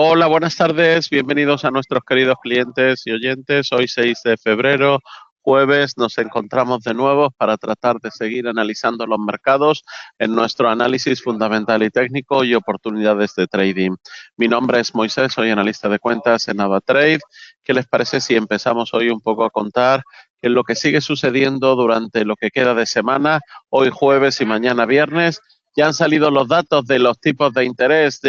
Hola, buenas tardes. Bienvenidos a nuestros queridos clientes y oyentes. Hoy 6 de febrero, jueves, nos encontramos de nuevo para tratar de seguir analizando los mercados en nuestro análisis fundamental y técnico y oportunidades de trading. Mi nombre es Moisés, soy analista de cuentas en AvaTrade. ¿Qué les parece si empezamos hoy un poco a contar qué es lo que sigue sucediendo durante lo que queda de semana, hoy jueves y mañana viernes? Ya han salido los datos de los tipos de interés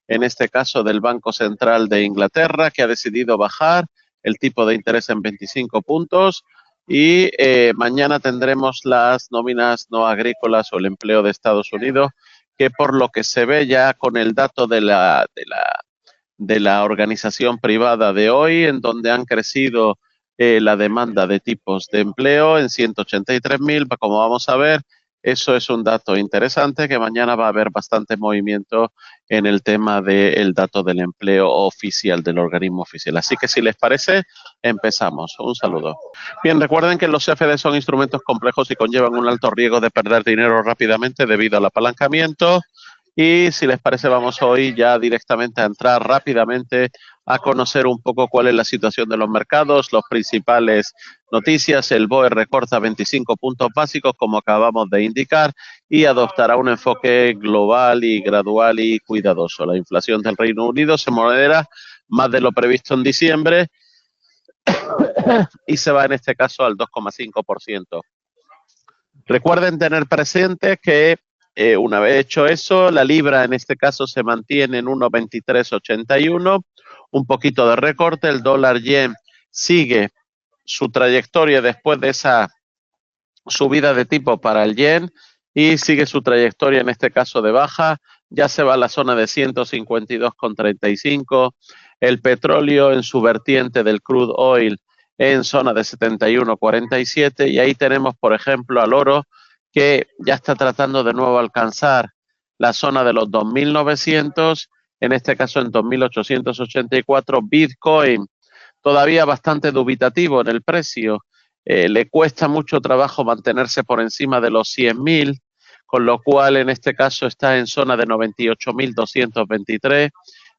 en este caso del Banco Central de Inglaterra, que ha decidido bajar el tipo de interés en 25 puntos. Y mañana tendremos las nóminas no agrícolas o el empleo de Estados Unidos, que por lo que se ve ya con el dato de la organización privada de hoy, en donde han crecido la demanda de tipos de empleo en 183.000, como vamos a ver. Eso es un dato interesante, que mañana va a haber bastante movimiento en el tema del dato del empleo oficial, del organismo oficial. Así que si les parece, empezamos. Un saludo. Bien, recuerden que los CFD son instrumentos complejos y conllevan un alto riesgo de perder dinero rápidamente debido al apalancamiento. Y si les parece, vamos hoy ya directamente a entrar rápidamente a conocer un poco cuál es la situación de los mercados, las principales noticias. El BOE recorta 25 puntos básicos, como acabamos de indicar, y adoptará un enfoque global y gradual y cuidadoso. La inflación del Reino Unido se modera más de lo previsto en diciembre y se va en este caso al 2,5%. Recuerden tener presente que una vez hecho eso, la libra en este caso se mantiene en 1,2381, un poquito de recorte. El dólar yen sigue su trayectoria después de esa subida de tipo para el yen y sigue su trayectoria en este caso de baja. Ya se va a la zona de 152,35. El petróleo en su vertiente del crude oil en zona de 71,47, y ahí tenemos, por ejemplo, al oro, que ya está tratando de nuevo alcanzar la zona de los 2.900, en este caso en 2.884. Bitcoin todavía bastante dubitativo en el precio, le cuesta mucho trabajo mantenerse por encima de los 100.000, con lo cual en este caso está en zona de 98.223,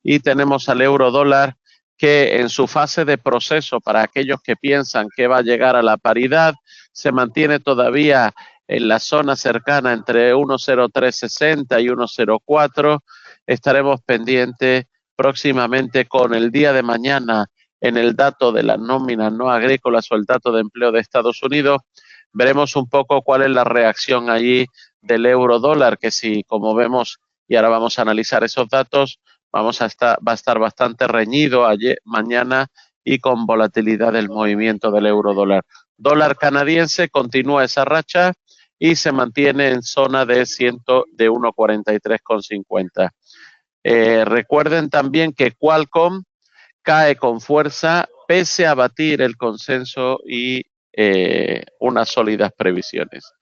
y tenemos al euro dólar, que en su fase de proceso, para aquellos que piensan que va a llegar a la paridad, se mantiene todavía en la zona cercana entre 1,0360 y 1,04. Estaremos pendientes próximamente con el día de mañana en el dato de las nóminas no agrícolas o el dato de empleo de Estados Unidos. Veremos un poco cuál es la reacción allí del euro dólar, que si, como vemos, y ahora vamos a analizar esos datos, va a estar bastante reñido mañana, y con volatilidad del movimiento del euro dólar. Dólar canadiense continúa esa racha y se mantiene en zona de 1,4350. Recuerden también que Qualcomm cae con fuerza pese a batir el consenso y unas sólidas previsiones.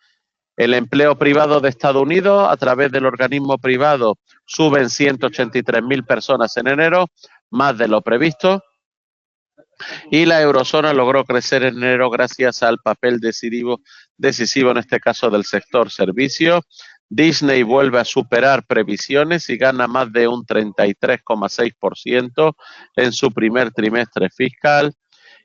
El empleo privado de Estados Unidos a través del organismo privado sube en 183.000 personas en enero, más de lo previsto, y la eurozona logró crecer en enero gracias al papel decisivo en este caso del sector servicios. Disney vuelve a superar previsiones y gana más de un 33,6% en su primer trimestre fiscal,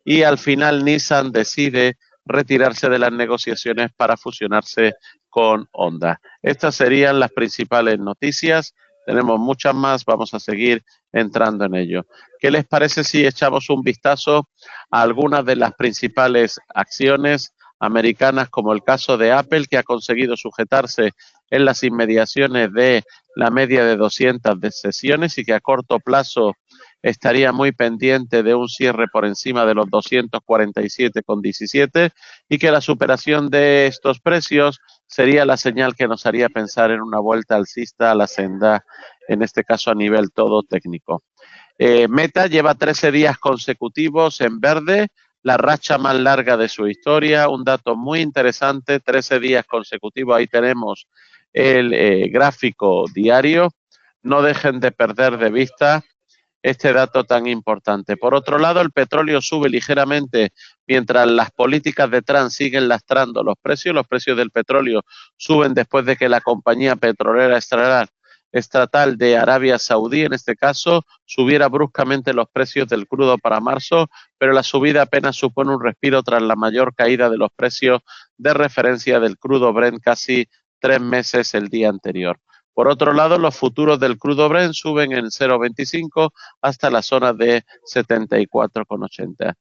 y al final Nissan decide retirarse de las negociaciones para fusionarse con Honda. Estas serían las principales noticias. Tenemos muchas más, vamos a seguir entrando en ello. ¿Qué les parece si echamos un vistazo a algunas de las principales acciones americanas, como el caso de Apple, que ha conseguido sujetarse en las inmediaciones de la media de 200 de sesiones y que a corto plazo estaría muy pendiente de un cierre por encima de los 247,17, y que la superación de estos precios sería la señal que nos haría pensar en una vuelta alcista a la senda, en este caso a nivel todo técnico. Meta lleva 13 días consecutivos en verde, la racha más larga de su historia, un dato muy interesante, 13 días consecutivos. Ahí tenemos el gráfico diario. No dejen de perder de vista este dato tan importante. Por otro lado, el petróleo sube ligeramente mientras las políticas de Trump siguen lastrando los precios. Los precios del petróleo suben después de que la compañía petrolera estatal estatal de Arabia Saudí, en este caso, subiera bruscamente los precios del crudo para marzo, pero la subida apenas supone un respiro tras la mayor caída de los precios de referencia del crudo Brent casi 3 meses el día anterior. Por otro lado, los futuros del crudo Brent suben en 0,25 hasta la zona de 74,80.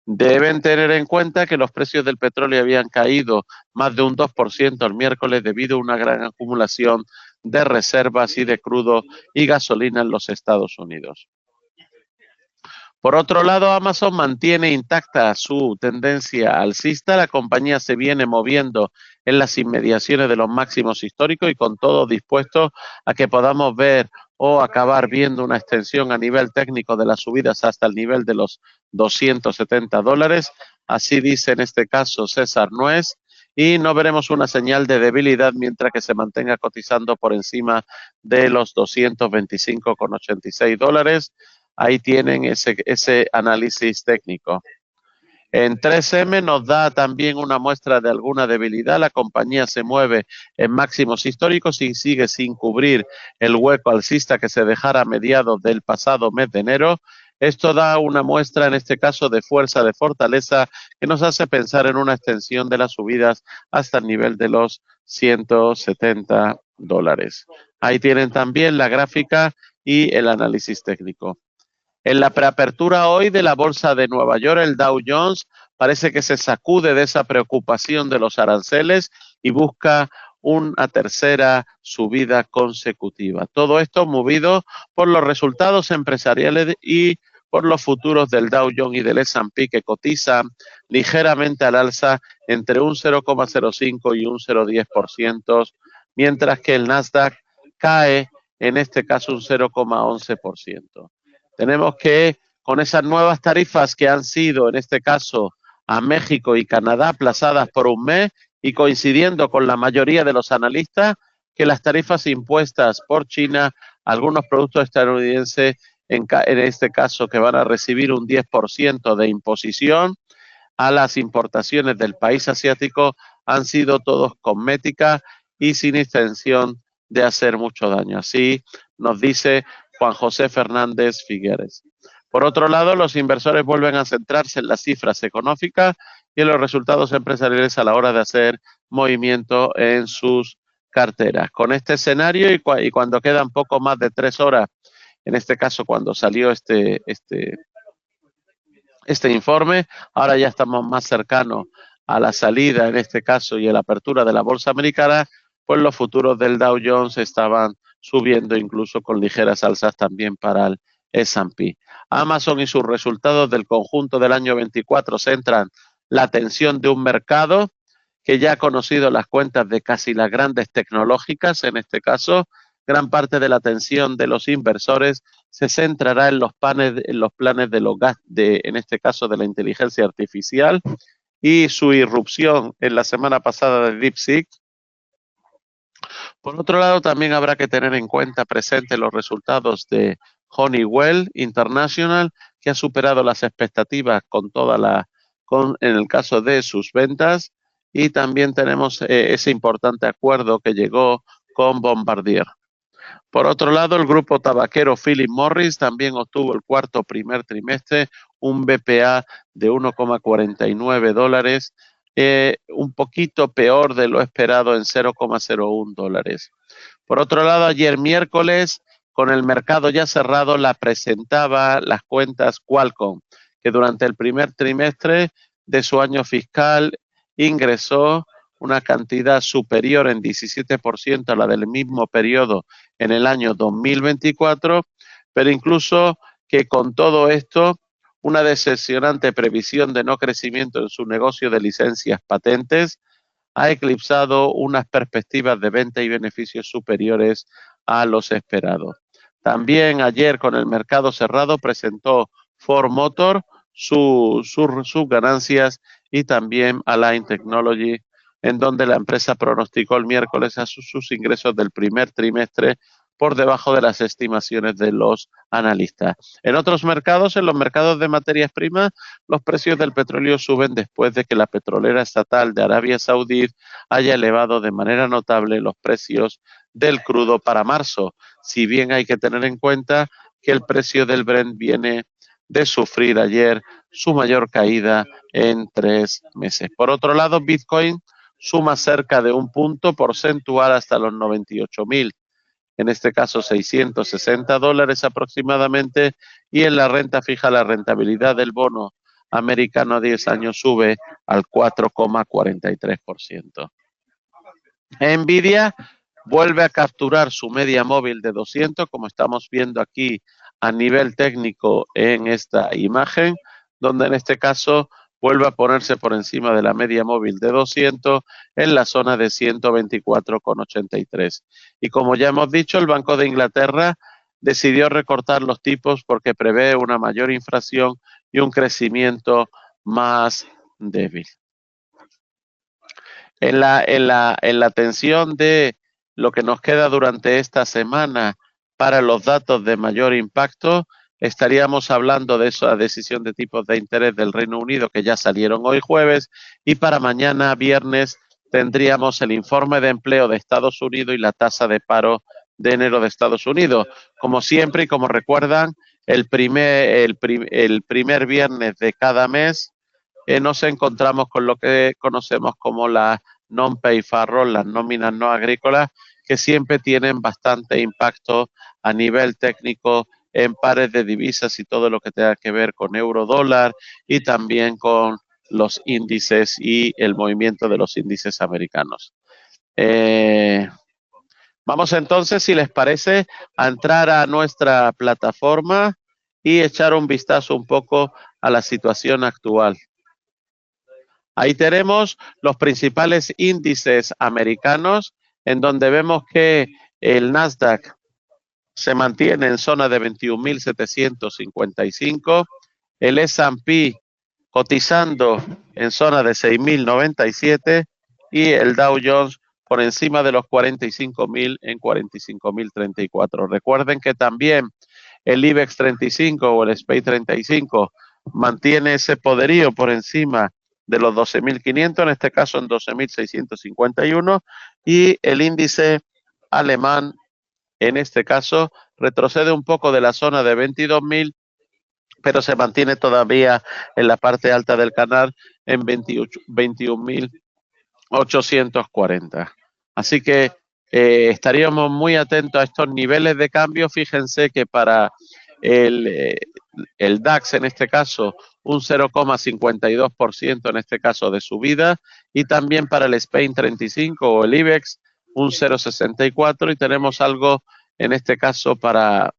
Deben tener en cuenta que los precios del petróleo habían caído más de un 2% el miércoles debido a una gran acumulación de reservas y de crudo y gasolina en los Estados Unidos. Por otro lado, Amazon mantiene intacta su tendencia alcista. La compañía se viene moviendo en las inmediaciones de los máximos históricos y con todo dispuesto a que podamos ver o acabar viendo una extensión a nivel técnico de las subidas hasta el nivel de los $270. Así dice en este caso César Nuez. Y no veremos una señal de debilidad mientras que se mantenga cotizando por encima de los $225,86. Ahí tienen ese análisis técnico. En 3M nos da también una muestra de alguna debilidad. La compañía se mueve en máximos históricos y sigue sin cubrir el hueco alcista que se dejara a mediados del pasado mes de enero. Esto da una muestra, en este caso, de fuerza, de fortaleza, que nos hace pensar en una extensión de las subidas hasta el nivel de los $170. Ahí tienen también la gráfica y el análisis técnico. En la preapertura hoy de la bolsa de Nueva York, el Dow Jones parece que se sacude de esa preocupación de los aranceles y busca una tercera subida consecutiva. Todo esto movido por los resultados empresariales y por los futuros del Dow Jones y del S&P que cotizan ligeramente al alza entre un 0,05 y un 0,10%, mientras que el Nasdaq cae en este caso un 0,11%. Tenemos que, con esas nuevas tarifas que han sido, en este caso, a México y Canadá aplazadas por un mes y coincidiendo con la mayoría de los analistas, que las tarifas impuestas por China a algunos productos estadounidenses, en este caso, que van a recibir un 10% de imposición a las importaciones del país asiático, han sido todos cosméticas y sin intención de hacer mucho daño. Así nos dice Juan José Fernández Figueres. Por otro lado, los inversores vuelven a centrarse en las cifras económicas y en los resultados empresariales a la hora de hacer movimiento en sus carteras. Con este escenario y cuando quedan poco más de 3 horas, en este caso cuando salió este informe, ahora ya estamos más cercanos a la salida, en este caso, y a la apertura de la bolsa americana, pues los futuros del Dow Jones estaban subiendo incluso con ligeras alzas también para el S&P. Amazon y sus resultados del conjunto del año 24 centran la atención de un mercado que ya ha conocido las cuentas de casi las grandes tecnológicas. En este caso, gran parte de la atención de los inversores se centrará en los planes de los en este caso de la inteligencia artificial y su irrupción en la semana pasada de DeepSeek. Por otro lado, también habrá que tener en cuenta presente los resultados de Honeywell International, que ha superado las expectativas en el caso de sus ventas, y también tenemos ese importante acuerdo que llegó con Bombardier. Por otro lado, el grupo tabaquero Philip Morris también obtuvo el primer trimestre un BPA de $1,49, un poquito peor de lo esperado en $0,01. Por otro lado, ayer miércoles, con el mercado ya cerrado, la presentaba las cuentas Qualcomm, que durante el primer trimestre de su año fiscal ingresó una cantidad superior en 17% a la del mismo periodo en el año 2024, pero incluso que con todo esto, una decepcionante previsión de no crecimiento en su negocio de licencias patentes ha eclipsado unas perspectivas de venta y beneficios superiores a los esperados. También ayer, con el mercado cerrado, presentó Ford Motor sus ganancias y también Align Technology, en donde la empresa pronosticó el miércoles a sus ingresos del primer trimestre por debajo de las estimaciones de los analistas. En otros mercados, en los mercados de materias primas, los precios del petróleo suben después de que la petrolera estatal de Arabia Saudí haya elevado de manera notable los precios del crudo para marzo, si bien hay que tener en cuenta que el precio del Brent viene de sufrir ayer su mayor caída en 3 meses. Por otro lado, Bitcoin suma cerca de un punto porcentual hasta los 98.000, en este caso $660 aproximadamente, y en la renta fija la rentabilidad del bono americano a 10 años sube al 4,43%. Nvidia vuelve a capturar su media móvil de 200, como estamos viendo aquí a nivel técnico en esta imagen, donde en este caso vuelve a ponerse por encima de la media móvil de 200 en la zona de 124,83. Y como ya hemos dicho, el Banco de Inglaterra decidió recortar los tipos porque prevé una mayor inflación y un crecimiento más débil. En la tensión de lo que nos queda durante esta semana para los datos de mayor impacto, estaríamos hablando de esa decisión de tipos de interés del Reino Unido que ya salieron hoy jueves, y para mañana viernes tendríamos el informe de empleo de Estados Unidos y la tasa de paro de enero de Estados Unidos. Como siempre y como recuerdan, el primer viernes de cada mes nos encontramos con lo que conocemos como la non-pay payroll, las nóminas no agrícolas, que siempre tienen bastante impacto a nivel técnico en pares de divisas y todo lo que tenga que ver con euro-dólar, y también con los índices y el movimiento de los índices americanos. Vamos entonces, si les parece, a entrar a nuestra plataforma y echar un vistazo un poco a la situación actual. Ahí tenemos los principales índices americanos, en donde vemos que el Nasdaq se mantiene en zona de 21.755, el S&P cotizando en zona de 6.097 y el Dow Jones por encima de los 45.000 en 45.034. Recuerden que también el IBEX 35 o el SPY 35 mantiene ese poderío por encima de los 12.500, en este caso en 12.651, y el índice alemán en este caso retrocede un poco de la zona de 22.000, pero se mantiene todavía en la parte alta del canal en 21.840. Así que estaríamos muy atentos a estos niveles de cambio. Fíjense que para el DAX en este caso un 0,52% en este caso de subida, y también para el Spain 35 o el IBEX un 0,64, y tenemos algo en este caso para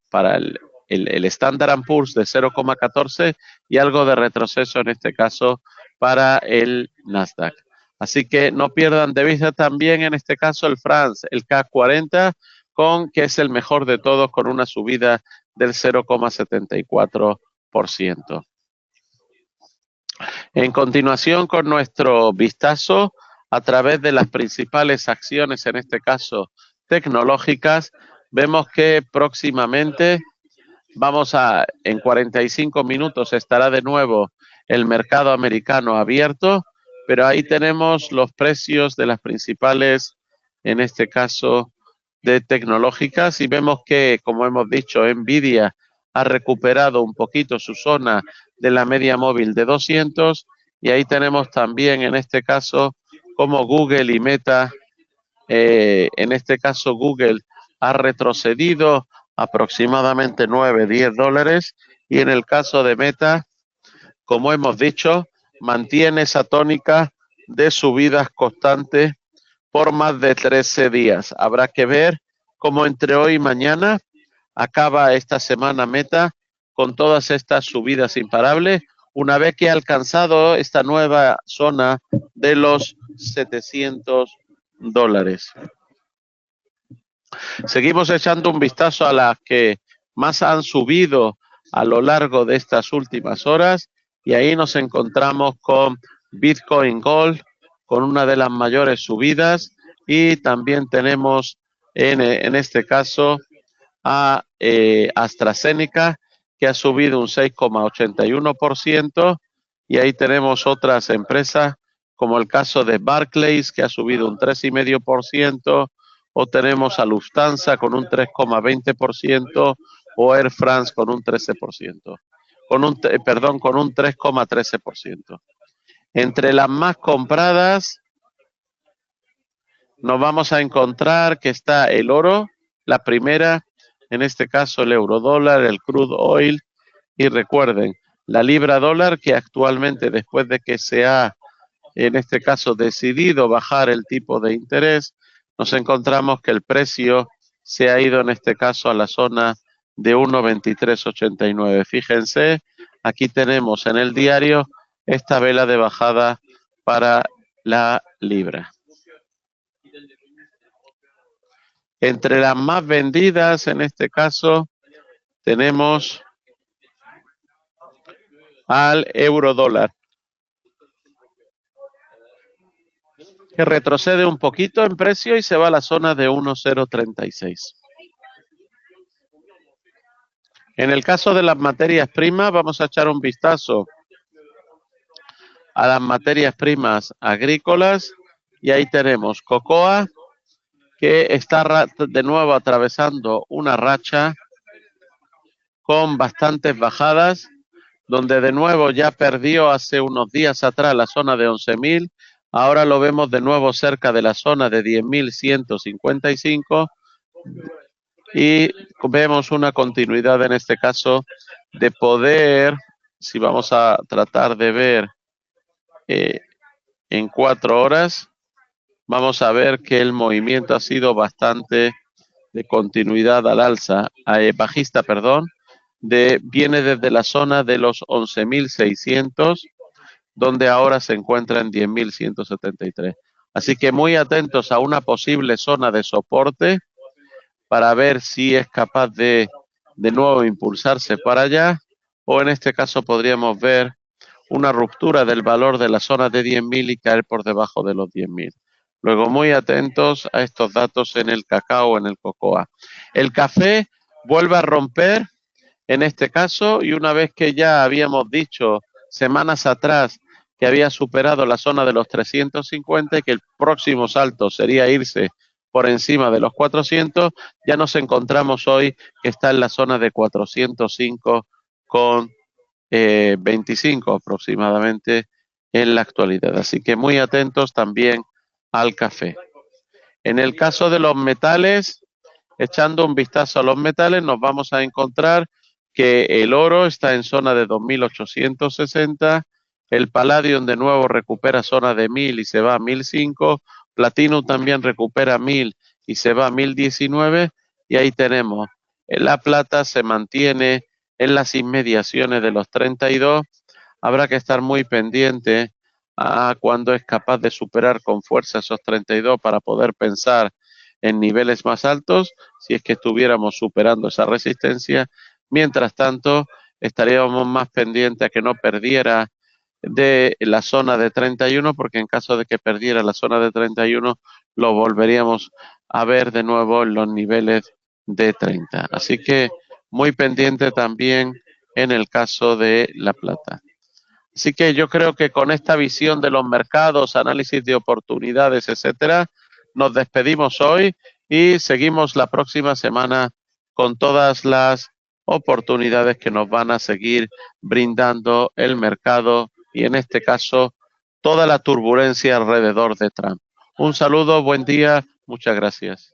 el Standard & Poor's de 0,14 y algo de retroceso en este caso para el Nasdaq. Así que no pierdan de vista también en este caso el France, el CAC 40, que es el mejor de todos, con una subida del 0,74%. En continuación con nuestro vistazo a través de las principales acciones, en este caso tecnológicas, vemos que próximamente en 45 minutos estará de nuevo el mercado americano abierto, pero ahí tenemos los precios de las principales, en este caso, de tecnológicas, y vemos que, como hemos dicho, Nvidia ha recuperado un poquito su zona de la media móvil de 200, y ahí tenemos también, en este caso, como Google y Meta, en este caso Google ha retrocedido aproximadamente $9-10, y en el caso de Meta, como hemos dicho, mantiene esa tónica de subidas constantes por más de 13 días. Habrá que ver cómo entre hoy y mañana acaba esta semana Meta con todas estas subidas imparables, una vez que ha alcanzado esta nueva zona de los $700. Seguimos echando un vistazo a las que más han subido a lo largo de estas últimas horas, y ahí nos encontramos con Bitcoin Gold con una de las mayores subidas, y también tenemos en este caso a AstraZeneca, que ha subido un 6,81%, y ahí tenemos otras empresas como el caso de Barclays, que ha subido un 3,5%, o tenemos a Lufthansa con un 3,20% o Air France con un 13%, con un 3,13%. Entre las más compradas nos vamos a encontrar que está el oro, la primera, en este caso el eurodólar, el crude oil, y recuerden, la libra dólar, que actualmente después de que se ha, en este caso, decidido bajar el tipo de interés, nos encontramos que el precio se ha ido en este caso a la zona de 1,2389. Fíjense, aquí tenemos en el diario esta vela de bajada para la libra. Entre las más vendidas, en este caso, tenemos al euro dólar, que retrocede un poquito en precio y se va a la zona de 1,036. En el caso de las materias primas, vamos a echar un vistazo a las materias primas agrícolas y ahí tenemos cocoa, que está de nuevo atravesando una racha con bastantes bajadas, donde de nuevo ya perdió hace unos días atrás la zona de 11.000, ahora lo vemos de nuevo cerca de la zona de 10.155 y vemos una continuidad en este caso de poder, si vamos a tratar de ver en 4 horas, vamos a ver que el movimiento ha sido bastante de continuidad al alza, bajista, perdón, viene desde la zona de los 11.600, donde ahora se encuentra en 10.173. Así que muy atentos a una posible zona de soporte para ver si es capaz de nuevo impulsarse para allá, o en este caso podríamos ver una ruptura del valor de la zona de 10.000 y caer por debajo de los 10.000. Luego, muy atentos a estos datos en el cacao, en el cocoa. El café vuelve a romper en este caso, y una vez que ya habíamos dicho semanas atrás que había superado la zona de los 350 y que el próximo salto sería irse por encima de los 400, ya nos encontramos hoy que está en la zona de 405 con 25 aproximadamente en la actualidad. Así que muy atentos también al café. En el caso de los metales, echando un vistazo a los metales, nos vamos a encontrar que el oro está en zona de 2.860, el palladium de nuevo recupera zona de 1.000 y se va a 1.005, platino también recupera 1.000 y se va a 1.019, y ahí tenemos, la plata se mantiene en las inmediaciones de los 32, habrá que estar muy pendiente a cuando es capaz de superar con fuerza esos 32 para poder pensar en niveles más altos, si es que estuviéramos superando esa resistencia. Mientras tanto, estaríamos más pendientes a que no perdiera de la zona de 31, porque en caso de que perdiera la zona de 31, lo volveríamos a ver de nuevo en los niveles de 30. Así que muy pendiente también en el caso de la plata. Así que yo creo que con esta visión de los mercados, análisis de oportunidades, etcétera, nos despedimos hoy y seguimos la próxima semana con todas las oportunidades que nos van a seguir brindando el mercado y en este caso toda la turbulencia alrededor de Trump. Un saludo, buen día, muchas gracias.